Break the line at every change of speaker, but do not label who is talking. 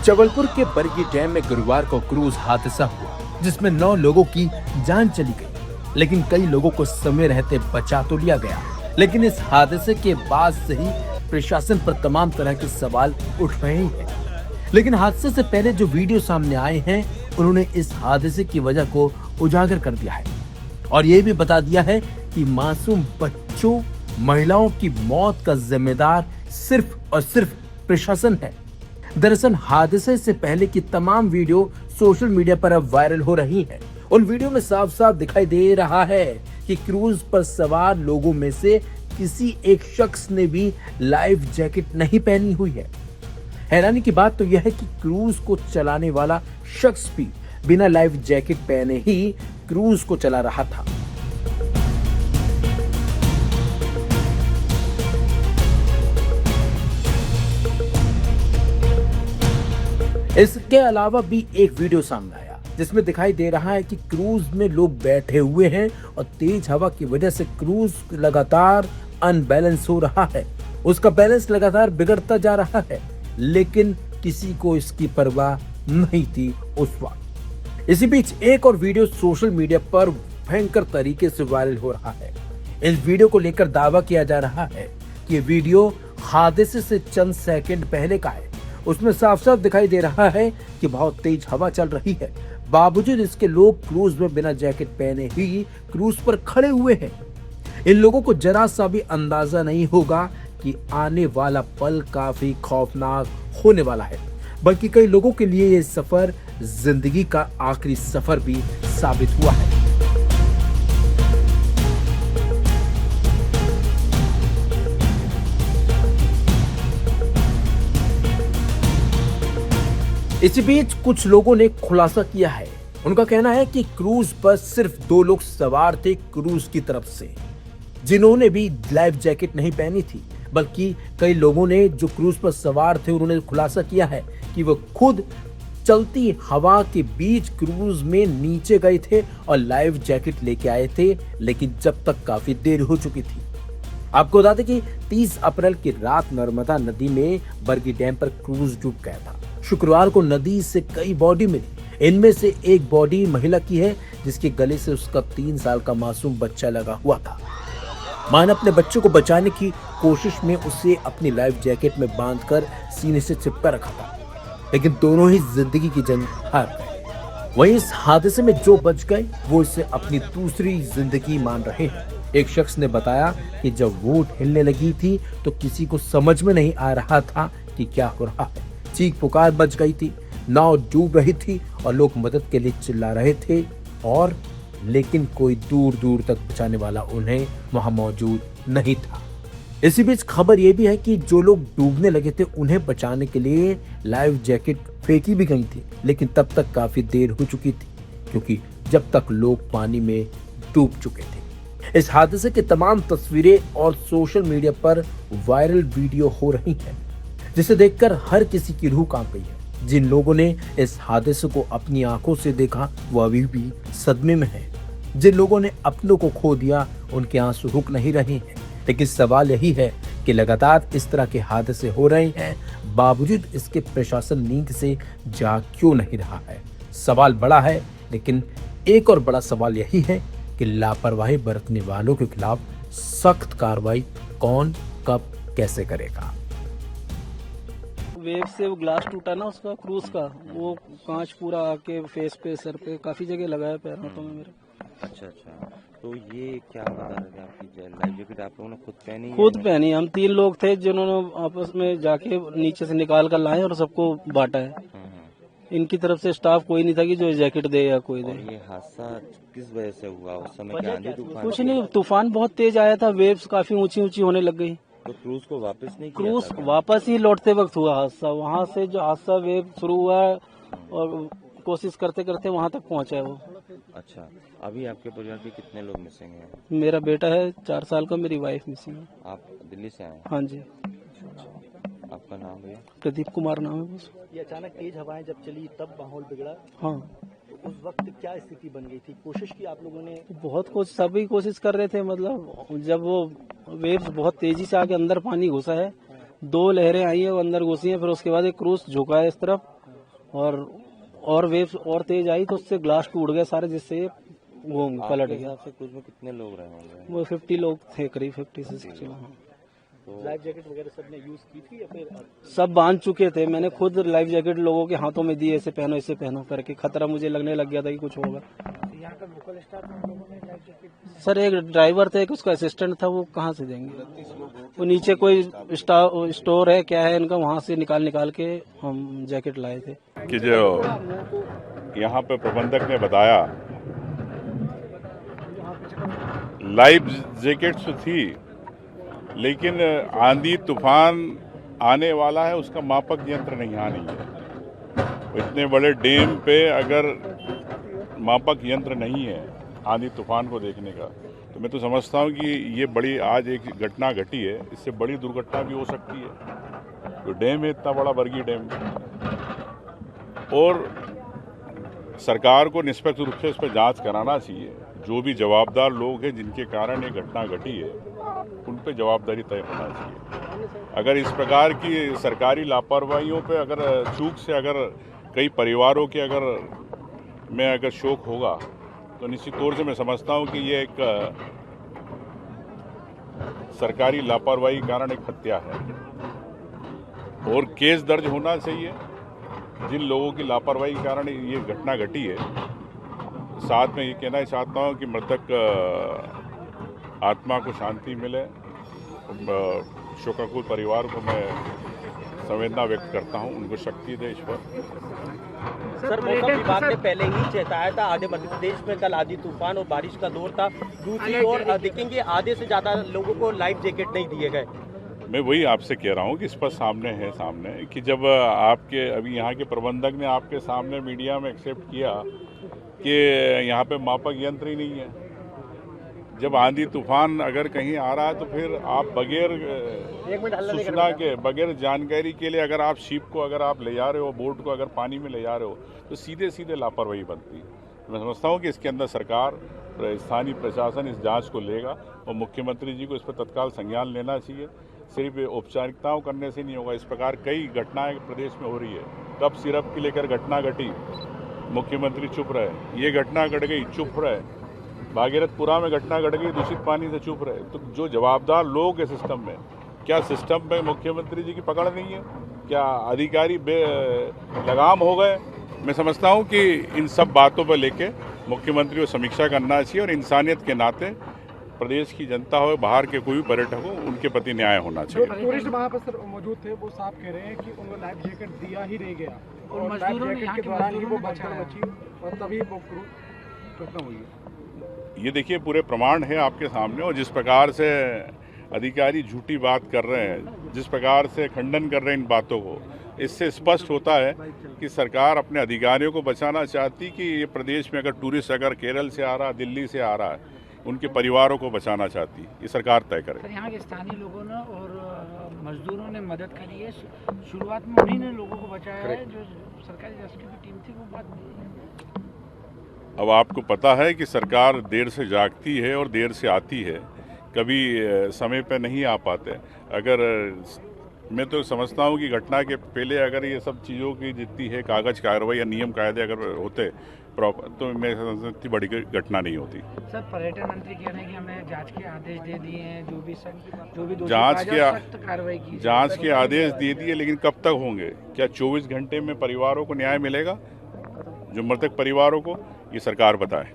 जबलपुर के बरगी डैम में गुरुवार को क्रूज हादसा हुआ जिसमें 9 लोगों की जान चली गई, लेकिन कई लोगों को समय रहते बचा तो लिया गया। लेकिन इस हादसे के बाद से ही प्रशासन पर तमाम तरह के सवाल उठ रहे हैं। लेकिन हादसे से पहले जो वीडियो सामने आए हैं उन्होंने इस हादसे की वजह को उजागर कर दिया है और ये भी बता दिया है कि मासूम बच्चों, महिलाओं की मौत का जिम्मेदार सिर्फ और सिर्फ प्रशासन है। दरअसल हादसे से पहले की तमाम वीडियो सोशल मीडिया पर अब वायरल हो रही हैं। उन वीडियो में साफ साफ दिखाई दे रहा है कि क्रूज पर सवार लोगों में से किसी एक शख्स ने भी लाइफ जैकेट नहीं पहनी हुई है। हैरानी की बात तो यह है कि क्रूज को चलाने वाला शख्स भी बिना लाइफ जैकेट पहने ही क्रूज को चला रहा था। इसके अलावा भी एक वीडियो सामने आया जिसमें दिखाई दे रहा है कि क्रूज में लोग बैठे हुए हैं और तेज हवा की वजह से क्रूज लगातार अनबैलेंस हो रहा है। उसका बैलेंस लगातार बिगड़ता जा रहा है, लेकिन किसी को इसकी परवाह नहीं थी उस वक्त। इसी बीच एक और वीडियो सोशल मीडिया पर भयंकर तरीके से वायरल हो रहा है। इस वीडियो को लेकर दावा किया जा रहा है कि ये वीडियो हादसे से चंद सेकंड पहले का है। उसमें साफ साफ दिखाई दे रहा है कि बहुत तेज हवा चल रही है, बावजूद इसके लोग क्रूज में बिना जैकेट पहने ही क्रूज पर खड़े हुए हैं। इन लोगों को जरा सा भी अंदाजा नहीं होगा कि आने वाला पल काफी खौफनाक होने वाला है, बल्कि कई लोगों के लिए ये सफर जिंदगी का आखिरी सफर भी साबित हुआ है। इसी बीच कुछ लोगों ने खुलासा किया है। उनका कहना है कि क्रूज पर सिर्फ 2 लोग सवार थे क्रूज की तरफ से, जिन्होंने भी लाइफ जैकेट नहीं पहनी थी, बल्कि कई लोगों ने जो क्रूज पर सवार थे उन्होंने खुलासा किया है कि वो खुद चलती हवा के बीच क्रूज में नीचे गए थे और लाइफ जैकेट लेके आए थे, लेकिन जब तक काफी देर हो चुकी थी। आपको बता दें कि 30 अप्रैल की रात नर्मदा नदी में बरगी डैम पर क्रूज डूब गया था। शुक्रवार को नदी से कई बॉडी मिली। इनमें से एक बॉडी महिला की है जिसके गले से उसका 3 साल का मासूम बच्चा लगा हुआ था। मां ने अपने बच्चे को बचाने की कोशिश में उसे अपनी लाइफ जैकेट में बांधकर सीने से चिपका रखा था, लेकिन दोनों ही जिंदगी की जंग हार गए। वहीं इस हादसे में जो बच गए वो इसे अपनी दूसरी जिंदगी मान रहे हैं। एक शख्स ने बताया कि जब बोट हिलने लगी थी तो किसी को समझ में नहीं आ रहा था कि क्या हो रहा है। चीख पुकार मच गई थी, नाव डूब रही थी और लोग मदद के लिए चिल्ला रहे थे, और लेकिन कोई दूर दूर तक बचाने वाला उन्हें वहां मौजूद नहीं था। इसी बीच खबर यह भी है कि जो लोग डूबने लगे थे उन्हें बचाने के लिए लाइफ जैकेट फेंकी भी गई थी, लेकिन तब तक काफी देर हो चुकी थी, क्योंकि जब तक लोग पानी में डूब चुके थे। इस हादसे की तमाम तस्वीरें और सोशल मीडिया पर वायरल वीडियो हो रही हैं, जिसे देखकर हर किसी की रूह कांप गई है। जिन लोगों ने इस हादसे को अपनी आंखों से देखा वो अभी भी सदमे में है। जिन लोगों ने अपनों को खो दिया उनके आंसू रुक नहीं रहे हैं। लेकिन सवाल यही है कि लगातार इस तरह के हादसे हो रहे हैं, बावजूद इसके प्रशासन नींद से जाग क्यों नहीं रहा है। सवाल बड़ा है, लेकिन एक और बड़ा सवाल यही है कि लापरवाही बरतने वालों के खिलाफ सख्त कार्रवाई कौन, कब, कैसे करेगा।
वेव से वो ग्लास टूटा ना उसका क्रूज का, वो कांच पूरा आके फेस पे, सर पे काफी जगह लगा है, पैरों में मेरे।
अच्छा, तो ये क्या बता रहे थे आपकी लाइफ जैकेट आप लोगों ने खुद पहनी?
खुद पहनी। हम 3 लोग थे जिन्होंने आपस में जाके नीचे से निकाल कर लाए और सबको बांटा है। इनकी तरफ से स्टाफ कोई नहीं था कि जो जैकेट दे या कोई दे।
ये हादसा किस वजह से हुआ? उस समय क्या आंधी तूफान?
कुछ नहीं, तूफान बहुत तेज आया था, वेव्स काफी ऊंची ऊंची होने लग गई।
तो क्रूज को वापस नहीं किया
क्रूज
था?
वापस ही लौटते वक्त हुआ हादसा। वहाँ से जो हादसा वेव शुरू हुआ और कोशिश करते करते वहाँ तक पहुँचा है वो।
अच्छा, अभी आपके परिवार के कितने लोग मिसिंग हैं?
मेरा बेटा है 4 साल का, मेरी वाइफ मिसिंग है।
आप दिल्ली से आए?
हाँ जी।
आपका नाम भैया?
प्रदीप कुमार नाम है बस।
ये अचानक तेज हवाएं जब चली तब माहौल बिगड़ा।
हाँ,
तो उस वक्त क्या स्थिति बन गई थी? कोशिश की आप लोगों ने?
बहुत कोशिश, सभी कोशिश कर रहे थे। मतलब जब वो वेव्स बहुत तेजी से आके अंदर पानी घुसा है, 2 लहरें आई है वो अंदर घुसी है, फिर उसके बाद एक क्रूज झुका है इस तरफ और वेव और तेज आई तो उससे ग्लास टूट गए सारे, जिससे ये घूम पलट
आपके
गया।
हिसाब से क्रूज में कितने लोग रहे होंगे?
वो 50 लोग थे, करीब 50 से 60। हाँ,
लाइफ जैकेट वगैरह सबने यूज की थी या फिर
सब बांध चुके थे। मैंने खुद लाइफ जैकेट लोगों के हाथों में दी, ऐसे पहनो करके। खतरा मुझे लगने लग गया था कि कुछ होगा।
यहाँ का लोकल स्टाफ लोगों ने लाइफ जैकेट
सर एक ड्राइवर था, एक उसका असिस्टेंट था, वो कहाँ से देंगे? वो नीचे कोई स्टोर है क्या है इनका, वहाँ से निकाल के हम जैकेट लाए थे।
कि जो यहाँ पे प्रबंधक ने बताया, लाइफ जैकेट्स तो थी, लेकिन आंधी तूफान आने वाला है, उसका मापक यंत्र नहीं यहाँ नहीं है। इतने बड़े डैम पे अगर मापक यंत्र नहीं है आंधी तूफान को देखने का, तो मैं तो समझता हूँ कि ये बड़ी आज एक घटना घटी है, इससे बड़ी दुर्घटना भी हो सकती है। तो डैम है इतना बड़ा, बरगी डैम, और सरकार को निष्पक्ष रूप से इस पर जांच कराना चाहिए। जो भी जवाबदार लोग हैं जिनके कारण ये घटना घटी है, उन पे जवाबदारी तय होना चाहिए। अगर इस प्रकार की सरकारी लापरवाहियों पे अगर चूक से अगर कई परिवारों के अगर शोक होगा, तो निश्चित तौर से मैं समझता हूँ कि ये एक सरकारी लापरवाही के कारण एक हत्या है, और केस दर्ज होना चाहिए जिन लोगों की लापरवाही के कारण ये घटना घटी है। साथ में ये कहना चाहता हूँ कि मृतक आत्मा को शांति मिले। शोकाकुल परिवार को मैं संवेदना व्यक्त करता हूँ, उनको शक्ति दे ईश्वर।
सर मौसम विभाग ने पहले ही चेताया था, आधे मध्य प्रदेश में कल आंधी तूफान और बारिश का दौर था। दूसरी ओर देखेंगे आधे से ज्यादा लोगों को लाइफ जैकेट नहीं दिए गए।
मैं वही आपसे कह रहा हूँ कि इस पर सामने कि जब आपके अभी यहाँ के प्रबंधक ने आपके सामने मीडिया में एक्सेप्ट किया कि यहाँ पे मापक यंत्र ही नहीं है। जब आंधी तूफान अगर कहीं आ रहा है तो फिर आप बगैर सूचना के, बगैर जानकारी के लिए अगर आप शिप को अगर आप ले जा रहे हो, बोट को अगर पानी में ले जा रहे हो, तो सीधे सीधे लापरवाही बनती है। मैं समझता हूँ कि इसके अंदर सरकार, स्थानीय प्रशासन इस जांच को लेगा, और मुख्यमंत्री जी को इस पर तत्काल संज्ञान लेना चाहिए। सिर्फ औपचारिकताओं करने से नहीं होगा। इस प्रकार कई घटनाएं प्रदेश में हो रही है। कब सिरप की लेकर घटना घटी, मुख्यमंत्री चुप रहे। ये घटना घट गई, चुप रहे। भागीरथपुरा में घटना घट गई, दूषित पानी से चुप रहे। तो जो जवाबदार लोग हैं सिस्टम में, क्या सिस्टम में मुख्यमंत्री जी की पकड़ नहीं है? क्या अधिकारी लगाम हो गए? मैं समझता हूं कि इन सब बातों पर लेके मुख्यमंत्री को समीक्षा करना चाहिए, और इंसानियत के नाते प्रदेश की जनता हो, बाहर के कोई भी पर्यटक हो, उनके प्रति न्याय होना चाहिए।
टूरिस्ट वहाँ पर सर मौजूद थे, वो साफ कह रहे हैं कि उनको लाइफ जैकेट दिया ही नहीं गया, और लाइफ जैकेट के दौरान ही वो बची और तभी वो घटना हुई है।
ये देखिए पूरे प्रमाण है आपके सामने, और जिस प्रकार से अधिकारी झूठी बात कर रहे हैं, जिस प्रकार से खंडन कर रहे हैं इन बातों को, इससे स्पष्ट होता है कि सरकार अपने अधिकारियों को बचाना चाहती कि ये प्रदेश में अगर टूरिस्ट अगर केरल से आ रहा, दिल्ली से आ रहा है, उनके परिवारों को बचाना चाहती। ये सरकार तय करे।
सर यहाँ के स्थानीय लोगों ने और मजदूरों ने मदद करी है। शुरुआत में उन्हीं ने लोगों को बचाया है। जो सरकारी रेस्क्यू की टीम थी वो बात।
अब आपको पता है कि सरकार देर से जागती है और देर से आती है, कभी समय पे नहीं आ पाते। अगर मैं तो समझता हूँ कि घटना के पहले अगर ये सब चीज़ों की जितनी है कागज कार्रवाई या नियम कायदे अगर होते प्रॉपर, तो मैं इतनी बड़ी घटना नहीं होती।
सर पर्यटन मंत्री कह रहे हैं कि हमें जांच के आदेश दे दिए हैं, जो भी
जांच
कार्रवाई की,
जांच के आदेश दे दिए, लेकिन कब तक होंगे? क्या 24 घंटे में परिवारों को न्याय मिलेगा? जो मृतक परिवारों को, ये सरकार बताए।